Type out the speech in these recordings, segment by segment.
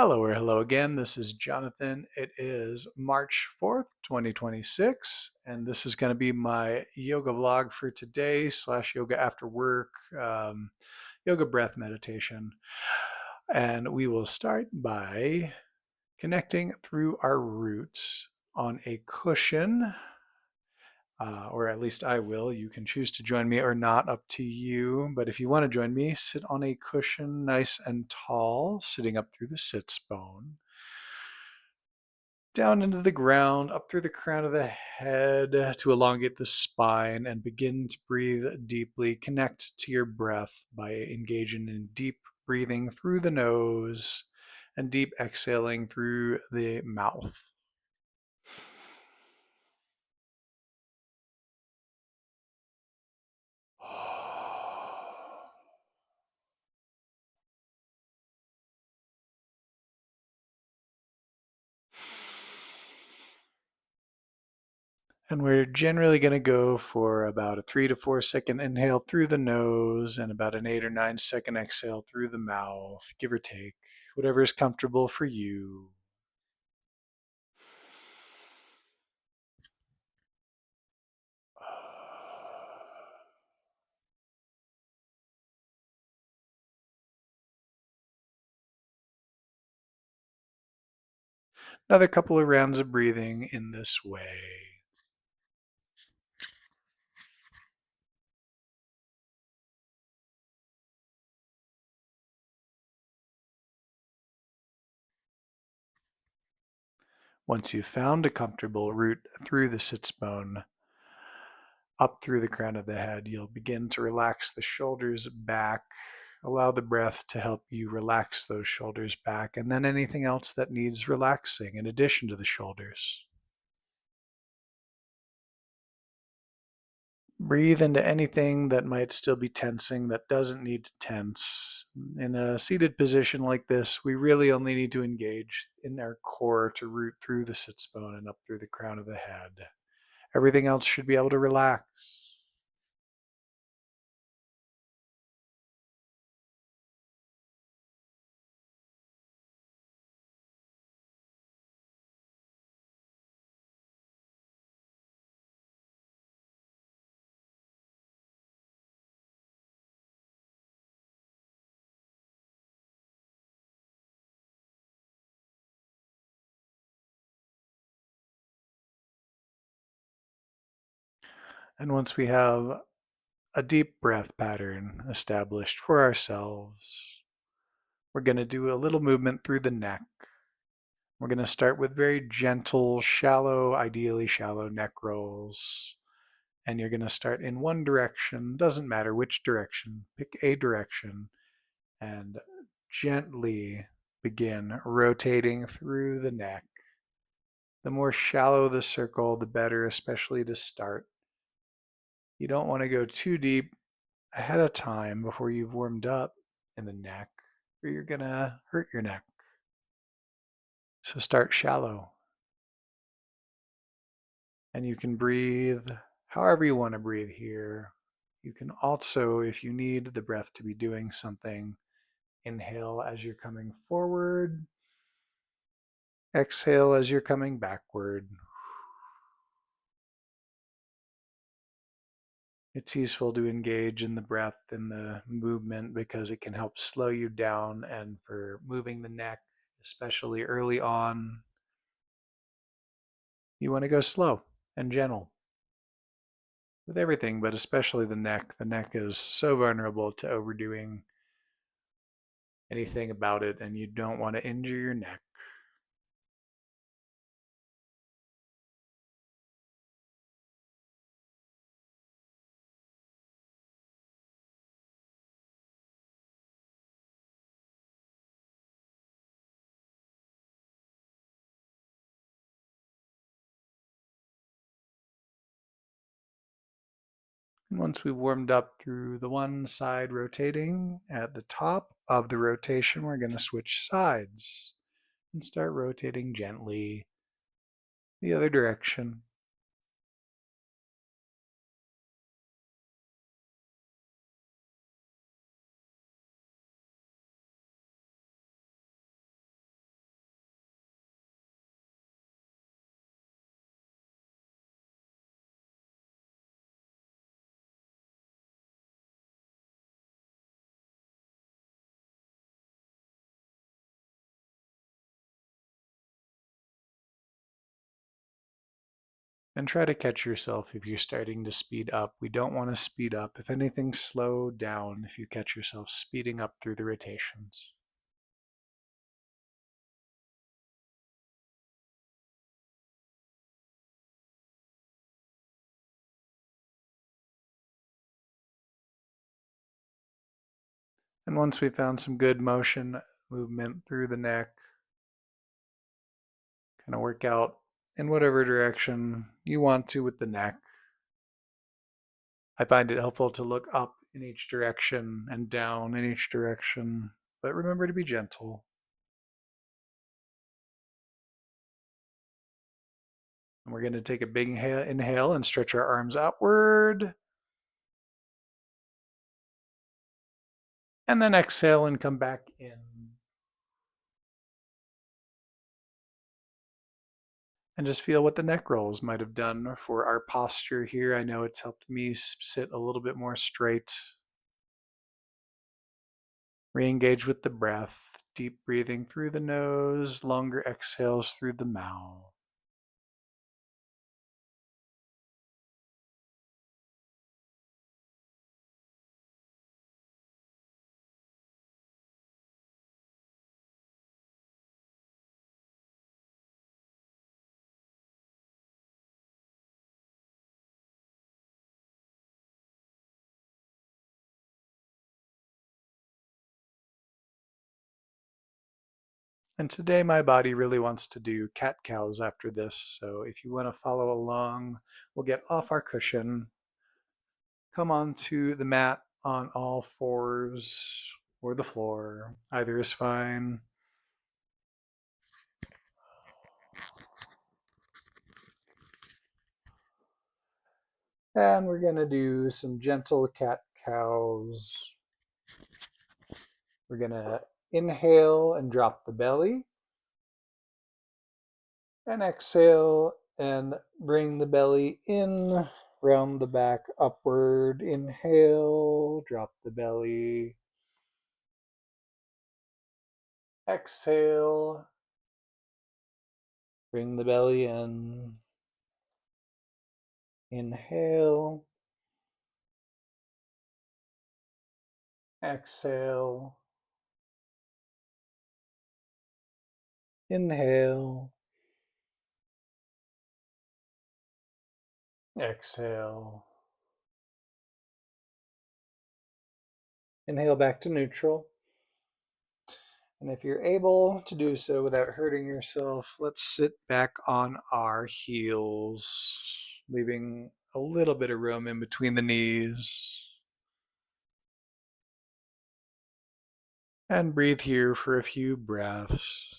Hello or hello again. This is Jonathan. It is March 4th, 2026, and this is going to be my yoga vlog for today slash yoga after work, yoga breath meditation. And we will start by connecting through our roots on a cushion, or at least I will. You can choose to join me or not, up to you. But if you want to join me, sit on a cushion nice and tall, sitting up through the sits bone. Down into the ground, up through the crown of the head to elongate the spine and begin to breathe deeply. Connect to your breath by engaging in deep breathing through the nose and deep exhaling through the mouth. And we're generally going to go for about a 3 to 4 second inhale through the nose and about an 8 or 9 second exhale through the mouth, give or take, whatever is comfortable for you. Another couple of rounds of breathing in this way. Once you've found a comfortable route through the sits bone, up through the crown of the head, you'll begin to relax the shoulders back. Allow the breath to help you relax those shoulders back, and then anything else that needs relaxing in addition to the shoulders. Breathe into anything that might still be tensing that doesn't need to tense. In a seated position like this, we really only need to engage in our core to root through the sits bone and up through the crown of the head. Everything else should be able to relax. And once we have a deep breath pattern established for ourselves, we're going to do a little movement through the neck. We're going to start with very gentle, shallow, ideally shallow neck rolls. And you're going to start in one direction, doesn't matter which direction, pick a direction, and gently begin rotating through the neck. The more shallow the circle, the better, especially to start. You don't want to go too deep ahead of time before you've warmed up in the neck, or you're going to hurt your neck. So start shallow. And you can breathe however you want to breathe here. You can also, if you need the breath to be doing something, inhale as you're coming forward. Exhale as you're coming backward. It's useful to engage in the breath and the movement because it can help slow you down, and for moving the neck, especially early on, you want to go slow and gentle with everything, but especially the neck. The neck is so vulnerable to overdoing anything about it, and you don't want to injure your neck. And once we've warmed up through the one side rotating, at the top of the rotation, we're going to switch sides and start rotating gently the other direction. And try to catch yourself if you're starting to speed up. We don't want to speed up. If anything, slow down if you catch yourself speeding up through the rotations. And once we found some good motion movement through the neck, kind of work out in whatever direction you want to with the neck. I find it helpful to look up in each direction and down in each direction, but remember to be gentle. And we're going to take a big inhale and stretch our arms outward. And then exhale and come back in. And just feel what the neck rolls might have done for our posture here. I know it's helped me sit a little bit more straight. Re-engage with the breath, deep breathing through the nose, longer exhales through the mouth. And today my body really wants to do cat-cows after this, so if you want to follow along, we'll get off our cushion, come onto the mat on all fours or the floor. Either is fine. And we're going to do some gentle cat-cows. We're going to inhale and drop the belly. And exhale and bring the belly in, round the back upward. Inhale, drop the belly. Exhale, bring the belly in. Inhale. Exhale. Inhale. Exhale. Inhale back to neutral. And if you're able to do so without hurting yourself, let's sit back on our heels, leaving a little bit of room in between the knees. And breathe here for a few breaths.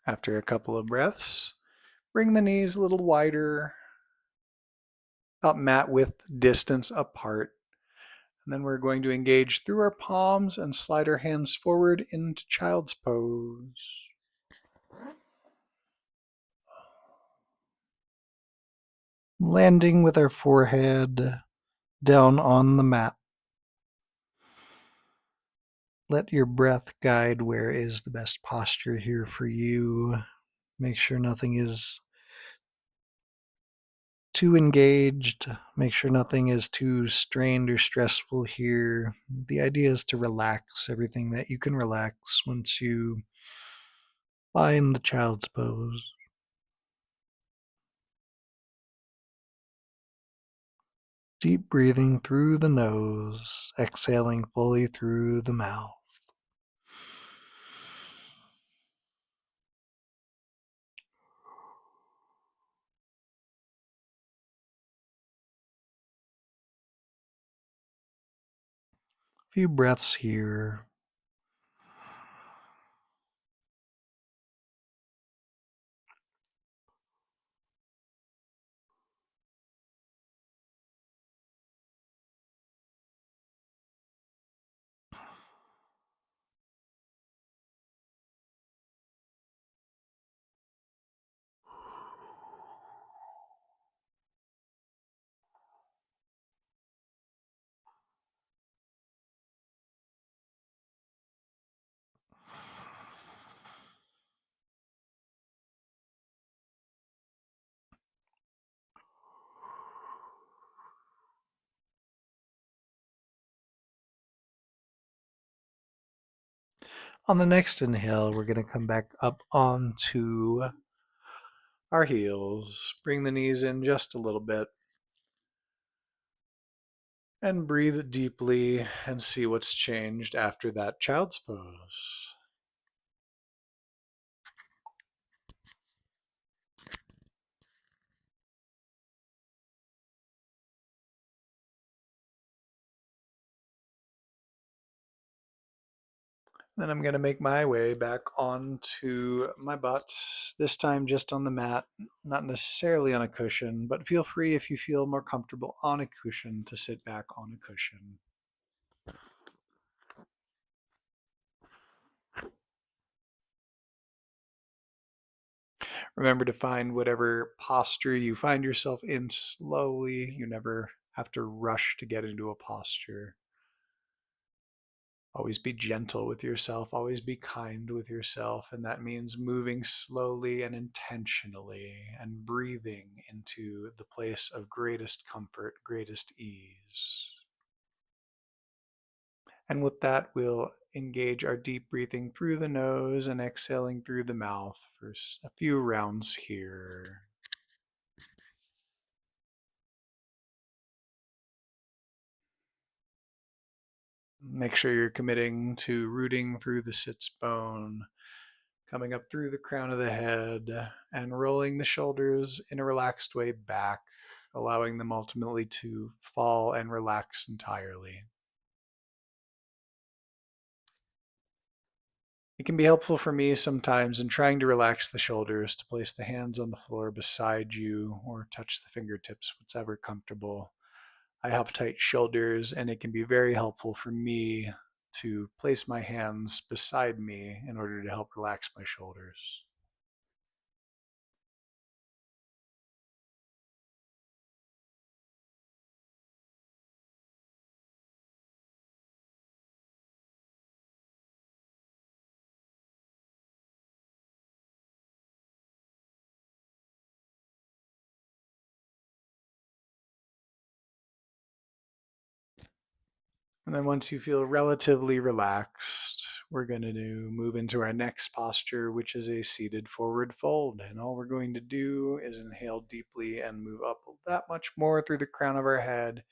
After a couple of breaths, bring the knees a little wider, about mat width distance apart. And then we're going to engage through our palms and slide our hands forward into child's pose. Landing with our forehead down on the mat. Let your breath guide where is the best posture here for you. Make sure nothing is too engaged. Make sure nothing is too strained or stressful here. The idea is to relax everything that you can relax once you find the child's pose. Deep breathing through the nose, exhaling fully through the mouth. A few breaths here. On the next inhale, we're going to come back up onto our heels. Bring the knees in just a little bit. And breathe deeply and see what's changed after that child's pose. Then I'm going to make my way back onto my butt, this time just on the mat, not necessarily on a cushion, but feel free if you feel more comfortable on a cushion to sit back on a cushion. Remember to find whatever posture you find yourself in slowly. You never have to rush to get into a posture. Always be gentle with yourself, always be kind with yourself, and that means moving slowly and intentionally and breathing into the place of greatest comfort, greatest ease. And with that, we'll engage our deep breathing through the nose and exhaling through the mouth for a few rounds here. Make sure you're committing to rooting through the sits bone, coming up through the crown of the head and rolling the shoulders in a relaxed way back, allowing them ultimately to fall and relax entirely. It can be helpful for me sometimes in trying to relax the shoulders to place the hands on the floor beside you or touch the fingertips, whatever comfortable. I have tight shoulders, and it can be very helpful for me to place my hands beside me in order to help relax my shoulders. And then once you feel relatively relaxed, we're going to move into our next posture, which is a seated forward fold. And all we're going to do is inhale deeply and move up that much more through the crown of our head.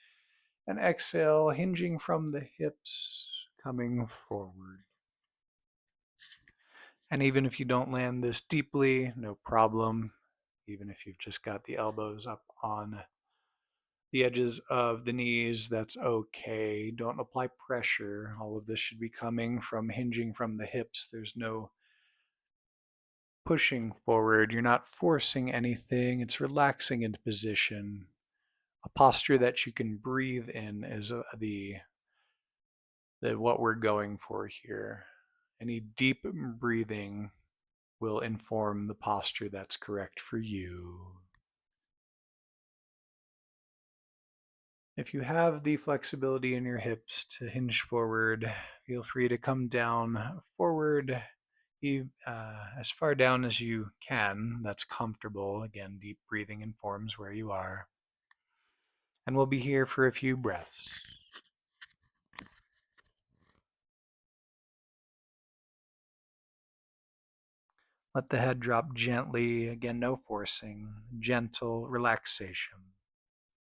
And exhale, hinging from the hips, coming forward. And even if you don't land this deeply, no problem. Even if you've just got the elbows up on the edges of the knees, that's okay. Don't apply pressure. All of this should be coming from hinging from the hips. There's no pushing forward. You're not forcing anything. It's relaxing into position. A posture that you can breathe in is the what we're going for here. Any deep breathing will inform the posture that's correct for you. If you have the flexibility in your hips to hinge forward, feel free to come down forward as far down as you can. That's comfortable. Again, deep breathing informs where you are. And we'll be here for a few breaths. Let the head drop gently. Again, no forcing. Gentle relaxation,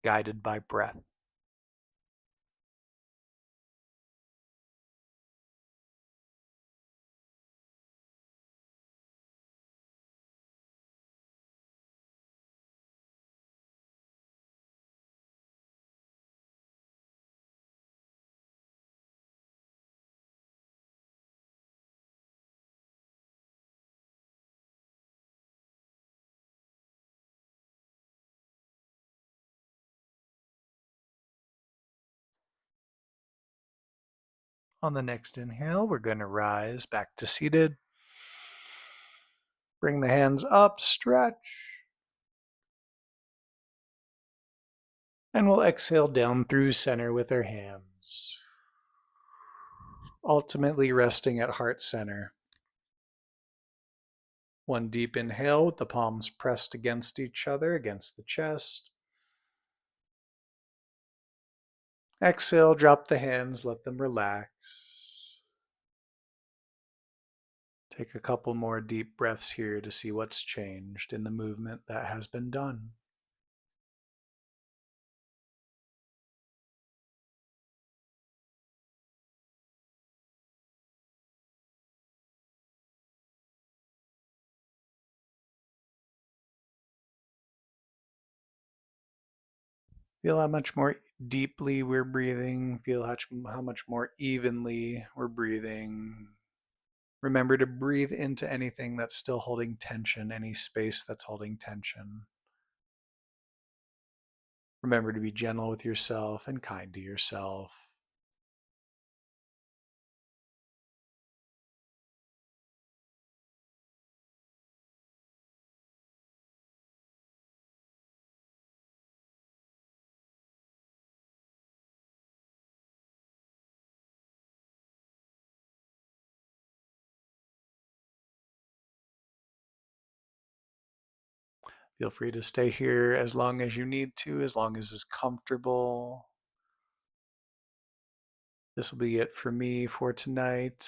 guided by breath. On the next inhale, we're going to rise back to seated. Bring the hands up, stretch. And we'll exhale down through center with our hands, ultimately resting at heart center. One deep inhale with the palms pressed against each other, against the chest. Exhale, drop the hands, let them relax. Take a couple more deep breaths here to see what's changed in the movement that has been done. Feel how much more deeply we're breathing. Feel how much more evenly we're breathing. Remember to breathe into anything that's still holding tension, any space that's holding tension. Remember to be gentle with yourself and kind to yourself. Feel free to stay here as long as you need to, as long as it's comfortable. This will be it for me for tonight.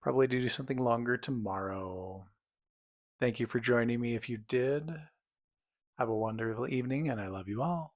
Probably do something longer tomorrow. Thank you for joining me if you did. Have a wonderful evening, and I love you all.